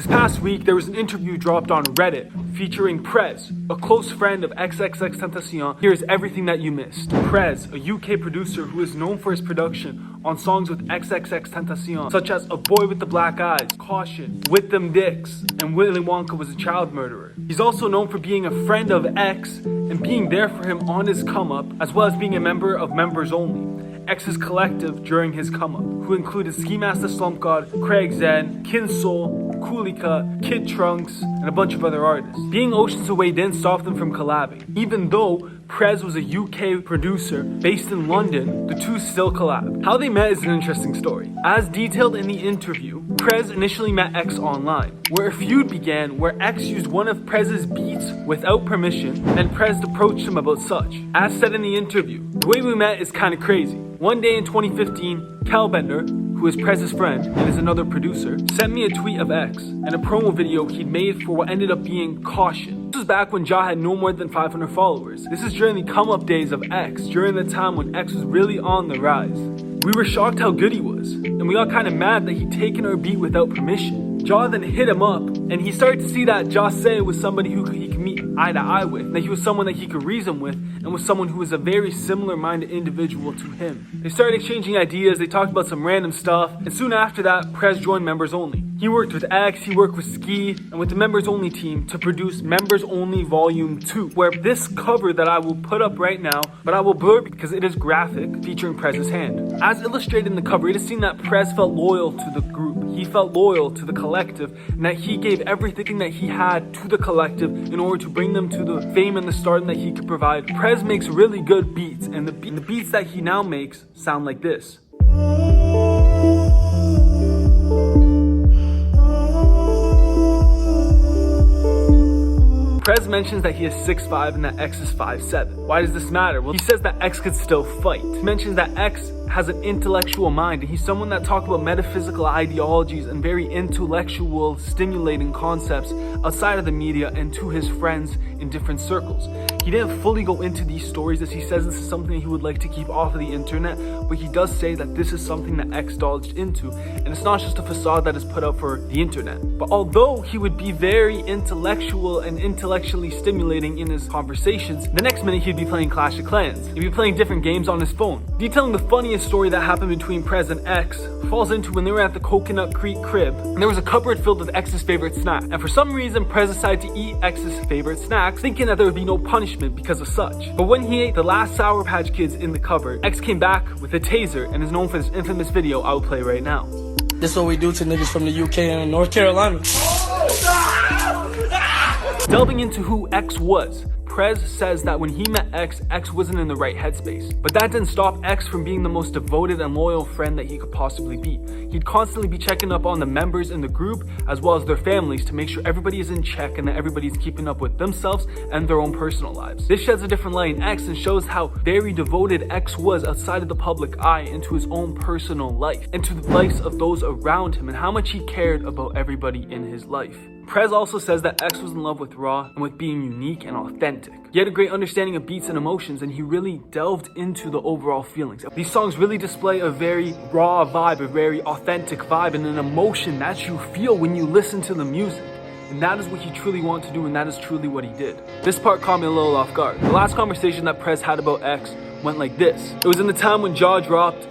This past week, there was an interview dropped on Reddit featuring Prxz, a close friend of XXXTentacion. Here's everything that you missed. Prxz, a UK producer who is known for his production on songs with XXXTentacion, such as A Boy with the Black Eyes, Caution, WitDemD, and Willy Wonka was a child murderer. He's also known for being a friend of X and being there for him on his come-up, as well as being a member of Members Only, X's collective during his come-up, who included Ski Master Slump God, Prxz, Kinsol, Kulika, Kid Trunks, and a bunch of other artists. Being oceans away didn't stop them from collabing. Even though Prxz was a UK producer based in London, the two still collabed. How they met is an interesting story. As detailed in the interview, Prxz initially met X online, where a feud began where X used one of Prxz's beats without permission, and Prxz approached him about such. As said in the interview, the way we met is kinda crazy. One day in 2015, Calbender, who is Prxz's friend and is another producer, sent me a tweet of X and a promo video he'd made for what ended up being Caution. This was back when Ja had no more than 500 followers. This is during the come-up days of X, during the time when X was really on the rise. We were shocked how good he was, and we got kinda mad that he'd taken our beat without permission. Ja then hit him up, and he started to see that Ja Say was somebody who he could meet eye to eye with, that he was someone that he could reason with, and was someone who was a very similar-minded individual to him. They started exchanging ideas, they talked about some random stuff, and soon after that, Prxz joined Members Only. He worked with X, he worked with Ski, and with the Members Only team to produce Members Only Volume 2, where this cover that I will put up right now, but I will blur because it is graphic, featuring Prxz's hand. As illustrated in the cover, it is seen that Prxz felt loyal to the group, he felt loyal to the collective, and that he gave everything that he had to the collective in order to bring them to the fame and the stardom that he could provide. Prxz makes really good beats, and the beats that he now makes sound like this. Prxz mentions that he is 6'5" and that X is 5'7". Why does this matter? Well, he says that X could still fight. He mentions that X has an intellectual mind, and he's someone that talks about metaphysical ideologies and very intellectual, stimulating concepts outside of the media and to his friends in different circles. He didn't fully go into these stories, as he says this is something he would like to keep off of the internet, but he does say that this is something that X dodged into, and it's not just a facade that is put up for the internet. But although he would be very intellectual and intellectually stimulating in his conversations, the next minute he'd be playing Clash of Clans. He'd be playing different games on his phone. Detailing the funniest story that happened between Prxz and X falls into when they were at the Coconut Creek crib, and there was a cupboard filled with X's favorite snack, and for some reason Prxz decided to eat X's favorite snacks, thinking that there would be no punishment because of such. But when he ate the last Sour Patch Kids in the cupboard, X came back with a taser and is known for this infamous video I will play right now. This is what we do to niggas from the UK and North Carolina. Delving into who X was, Prxz says that when he met X, X wasn't in the right headspace. But that didn't stop X from being the most devoted and loyal friend that he could possibly be. He'd constantly be checking up on the members in the group as well as their families to make sure everybody is in check and that everybody's keeping up with themselves and their own personal lives. This sheds a different light in X and shows how very devoted X was outside of the public eye into his own personal life and to the lives of those around him and how much he cared about everybody in his life. Prxz also says that X was in love with raw and with being unique and authentic. He had a great understanding of beats and emotions, and he really delved into the overall feelings. These songs really display a very raw vibe, a very authentic vibe, and an emotion that you feel when you listen to the music. And that is what he truly wanted to do, and that is truly what he did. This part caught me a little off guard. The last conversation that Prxz had about X went like this. It was in the time when Ja dropped ?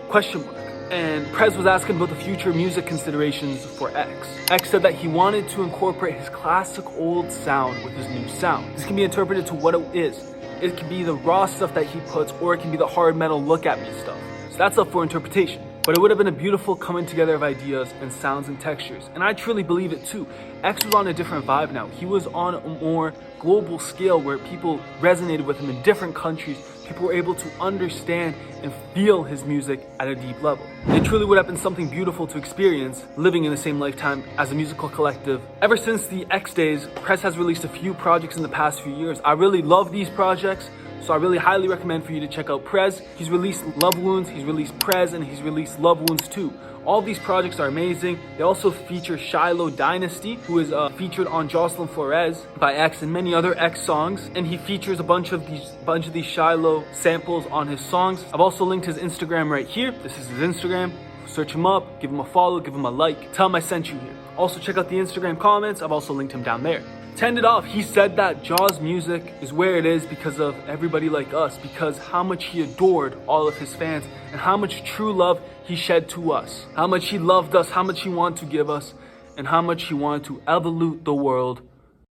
And Prxz was asking about the future music considerations for X. X said that he wanted to incorporate his classic old sound with his new sound. This can be interpreted to what it is. It can be the raw stuff that he puts, or it can be the hard metal look at me stuff. So that's up for interpretation. But it would have been a beautiful coming together of ideas and sounds and textures. And I truly believe it too. X was on a different vibe now. He was on a more global scale where people resonated with him in different countries. People were able to understand and feel his music at a deep level. It truly would have been something beautiful to experience living in the same lifetime as a musical collective. Ever since the X days, Prxz has released a few projects in the past few years. I really love these projects, so I really highly recommend for you to check out Prxz. He's released Love Wounds, he's released Prxz, and he's released Love Wounds 2. All these projects are amazing. They also feature Shiloh Dynasty, who is featured on Jocelyn Flores by X and many other X songs, and he features a bunch of these Shiloh samples on his songs. I've also linked his Instagram right here. This is his Instagram. Search him up, give him a follow, give him a like. Tell him I sent you here. Also check out the Instagram comments, I've also linked him down there. To end it off, he said that Jaw's music is where it is because of everybody like us, because how much he adored all of his fans and how much true love he shed to us, how much he loved us, how much he wanted to give us, and how much he wanted to evolve the world